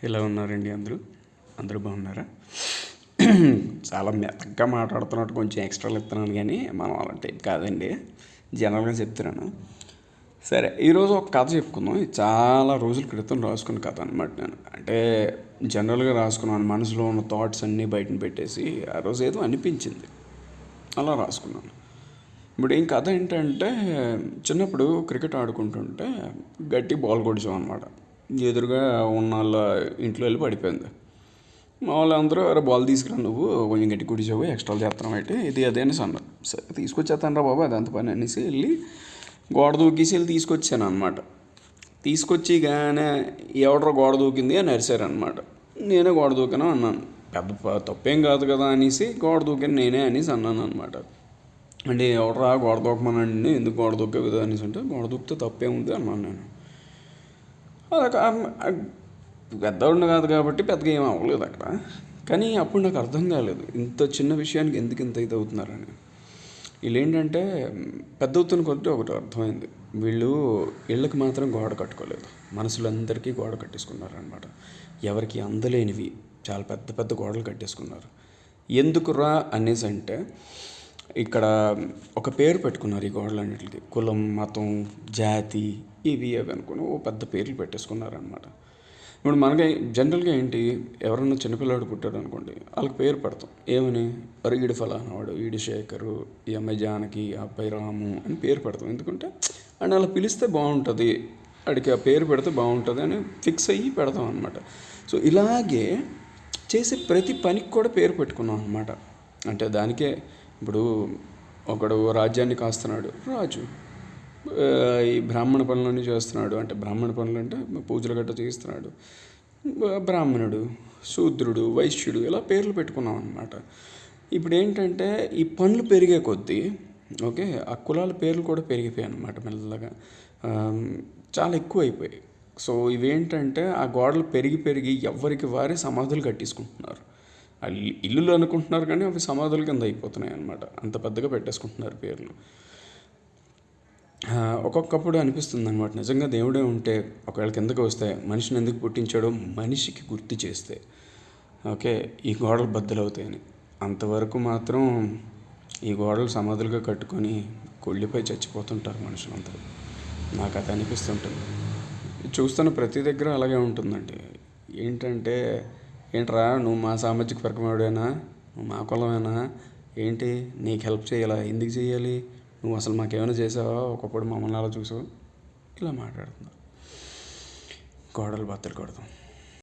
ఎలా ఉన్నారండి అందరూ? అందరూ బాగున్నారా? చాలా మెత్తగా మాట్లాడుతున్నట్టు కొంచెం ఎక్స్ట్రాలు ఇస్తున్నాను, కానీ మనం అలాంటి కాదండి, జనరల్గా చెప్తున్నాను. సరే, ఈరోజు ఒక కథ చెప్పుకుందాం. ఇది చాలా రోజుల క్రితం రాసుకున్న కథ అనమాట. నేను అంటే జనరల్గా రాసుకున్నాను, మనసులో ఉన్న థాట్స్ అన్నీ బయటను పెట్టేసి ఆ రోజు ఏదో అనిపించింది, అలా రాసుకున్నాను. ఇప్పుడు ఏం కథ ఏంటంటే, చిన్నప్పుడు క్రికెట్ ఆడుకుంటుంటే గట్టి బాల్ కొడిచాం అనమాట. ఎదురుగా ఉన్న వాళ్ళ ఇంట్లో వెళ్ళి పడిపోయింది. మా వాళ్ళు అందరూ అరే బాల్ తీసుకురా, నువ్వు కొంచెం గట్టి కొడిచావు, ఎక్స్ట్రా చేస్తున్నావు అయితే ఇది అదే అనేసి అన్నారు. సరే తీసుకొచ్చేస్తాను రా బాబు, అదంత పని అనేసి వెళ్ళి గోడ దూకేసి వెళ్ళి తీసుకొచ్చాను అనమాట. తీసుకొచ్చిగానే ఎవడరా గోడ దూకింది అని అరిశారనమాట. నేనే గోడ దూకాను అన్నాను. పెద్ద తప్పేం కాదు కదా అనేసి గోడ దూకాను నేనే అనేసి అన్నాను అనమాట. అంటే ఎవడరా గోడ దూకమనండి, ఎందుకు గోడ దూకే కదా అనేసి అంటే గోడ దూకితే తప్పేముంది అన్నాను నేను. పెద్దవాడిని కాదు కాబట్టి పెద్దగా ఏం అవ్వలేదు అక్కడ. కానీ అప్పుడు నాకు అర్థం కాలేదు, ఇంత చిన్న విషయానికి ఎందుకు ఇంత ఇది అవుతున్నారని. వీళ్ళు ఏంటంటే పెద్ద అవుతున్న కొద్దీ ఒకటి అర్థమైంది, వీళ్ళు ఇళ్ళకి మాత్రం గోడ కట్టుకోలేదు, మనసులందరికీ గోడ కట్టేసుకున్నారు అనమాట. ఎవరికి అందలేనివి చాలా పెద్ద పెద్ద గోడలు కట్టేసుకున్నారు. ఎందుకురా అనేసి అంటే ఇక్కడ ఒక పేరు పెట్టుకున్నారు ఈ గోడలన్నిటికి. కులం, మతం, జాతి, ఇవి అవి అనుకుని ఓ పెద్ద పేర్లు పెట్టేసుకున్నారనమాట. ఇప్పుడు మనకి జనరల్గా ఏంటి, ఎవరన్నా చిన్నపిల్లాడు పుట్టాడు అనుకోండి, వాళ్ళకి పేరు పెడతాం ఏమని, మరి ఈడు ఫలానావాడు, ఈడు శేఖరు, ఈ అమ్మాయి జానకి, ఆ అబ్బాయి రాము అని పేరు పెడతాం. ఎందుకంటే అండ్ అలా పిలిస్తే బాగుంటుంది, వాడికి ఆ పేరు పెడితే బాగుంటుంది అని ఫిక్స్ అయ్యి పెడతాం అనమాట. సో ఇలాగే చేసే ప్రతి పనికి కూడా పేరు పెట్టుకున్నాం అనమాట. అంటే దానికే ఇప్పుడు ఒకడు రాజ్యాన్ని కాస్తున్నాడు, రాజు. ఈ బ్రాహ్మణ పనులన్నీ చేస్తున్నాడు, అంటే బ్రాహ్మణ పనులు అంటే పూజలు గట్ట చేస్తున్నాడు, బ్రాహ్మణుడు, శూద్రుడు, వైశ్యుడు, ఇలా పేర్లు పెట్టుకున్నాం అనమాట. ఇప్పుడు ఏంటంటే ఈ పనులు పెరిగే కొద్దీ ఓకే ఆ కులాల పేర్లు కూడా పెరిగిపోయాయి అనమాట. మెల్లగా చాలా ఎక్కువ అయిపోయాయి. సో ఇవేంటంటే ఆ గోడలు పెరిగి పెరిగి ఎవరికి వారే సమాధులు కట్టేసుకుంటున్నారు. ఇల్లులు అనుకుంటున్నారు కానీ అవి సమాధుల కింద అయిపోతున్నాయి అనమాట. అంత పెద్దగా పెట్టేసుకుంటున్నారు పేర్లు. ఒక్కొక్కప్పుడు అనిపిస్తుంది అనమాట, నిజంగా దేవుడే ఉంటే ఒకవేళ కిందకు వస్తే మనిషిని ఎందుకు పుట్టించాడో మనిషికి గుర్తు చేస్తే ఓకే ఈ గోడలు బద్దలవుతాయని. అంతవరకు మాత్రం ఈ గోడలు సమాధులుగా కట్టుకొని కుళ్ళిపోయి చచ్చిపోతుంటారు మనుషులందరూ. నాకు అది అనిపిస్తుంటుంది. చూస్తున్న ప్రతి దగ్గర అలాగే ఉంటుందండి. ఏంటంటే ఏంట్రా నువ్వు మా సామాజిక వర్గమేనా, నువ్వు మా కులమేనా, ఏంటి నీకు హెల్ప్ చేయాలా, ఎందుకు చేయాలి, నువ్వు అసలు మాకేమైనా చేసావా, ఒకప్పుడు మమ్మల్ని అలా చూసావు, ఇలా మాట్లాడుతున్నావు. గోడలు బద్దలు కొడతాం.